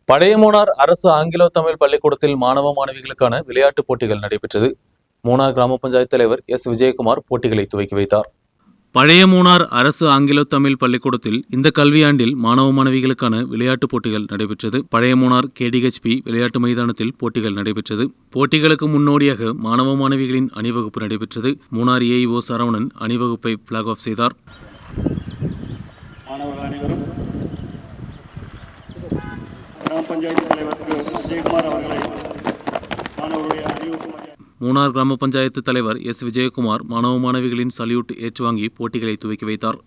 பழையமூனார் அரசு ஆங்கிலோ தமிழ் பள்ளிக்கூடத்தில் மாணவ மாணவிகளுக்கான விளையாட்டுப் போட்டிகள் நடைபெற்றது. மூனார் கிராம பஞ்சாயத்து தலைவர் எஸ் விஜயகுமார் போட்டிகளை துவக்கி வைத்தார். பழையமூனார் அரசு ஆங்கிலோ தமிழ் பள்ளிக்கூடத்தில் இந்த கல்வியாண்டில் மாணவ மாணவிகளுக்கான விளையாட்டுப் போட்டிகள் நடைபெற்றது. பழையமூனார் KDHP விளையாட்டு மைதானத்தில் போட்டிகள் நடைபெற்றது. போட்டிகளுக்கு முன்னோடியாக மாணவ மாணவிகளின் அணிவகுப்பு நடைபெற்றது. மூனார் AEO சரவணன் அணிவகுப்பை பிளாக் ஆஃப் செய்தார். மூனார் கிராம பஞ்சாயத்து தலைவர் எஸ் விஜயகுமார் மாணவ மாணவிகளின் சல்யூட் ஏற்று வாங்கி போட்டிகளை துவக்கி வைத்தார்.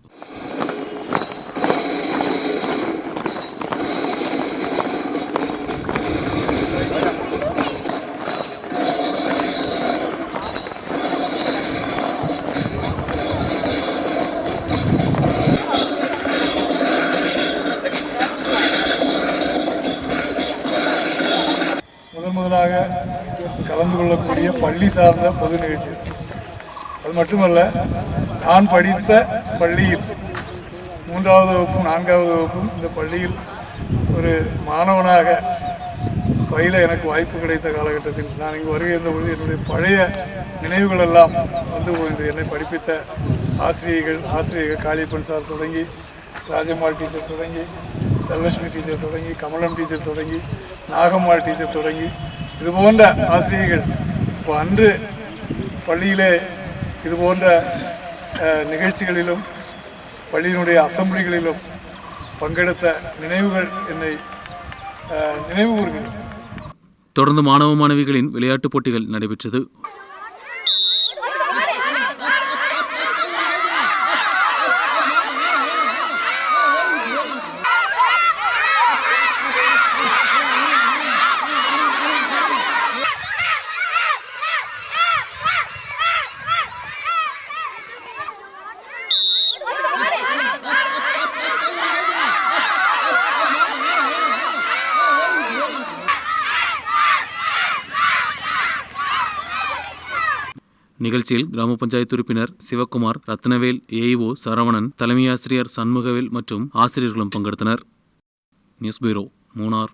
முதலாக கலந்து கொள்ளக்கூடிய பள்ளி சார்ந்த பொது நிகழ்ச்சி. அது மட்டுமல்ல, நான் படித்த பள்ளியில் 3வது வகுப்பும் 4வது வகுப்பும் இந்த பள்ளியில் ஒரு மாணவனாக பயில எனக்கு வாய்ப்பு கிடைத்த காலகட்டத்தில் நான் இங்கு வருகின்ற பொழுது என்னுடைய பழைய நினைவுகள் எல்லாம் வந்து போகின்றது. என்னை படிப்பித்த ஆசிரியர்கள் காளியப்பன் சார் தொடங்கி, ராஜம்மாள் டீச்சர் தொடங்கி, தனலட்சுமி டீச்சர் தொடங்கி, கமலம் டீச்சர் தொடங்கி, நாகம்மாள் டீச்சர் தொடங்கி, இது போன்ற ஆசிரியர்கள் இப்போ அன்று பள்ளியிலே இது போன்ற நிகழ்ச்சிகளிலும் பள்ளியினுடைய அசம்பிளிகளிலும் பங்கெடுத்த நினைவுகள் என்னை நினைவு கூறுகின்றன. தொடர்ந்து மாணவ மாணவிகளின் விளையாட்டுப் போட்டிகள் நடைபெற்றது. நிகழ்ச்சியில் கிராம பஞ்சாயத்து உறுப்பினர் சிவக்குமார், ரத்னவேல், AEO சரவணன், தலைமை ஆசிரியர் சண்முகவேல் மற்றும் ஆசிரியர்களும் பங்கெடுத்தனர். News bureau, Munnar.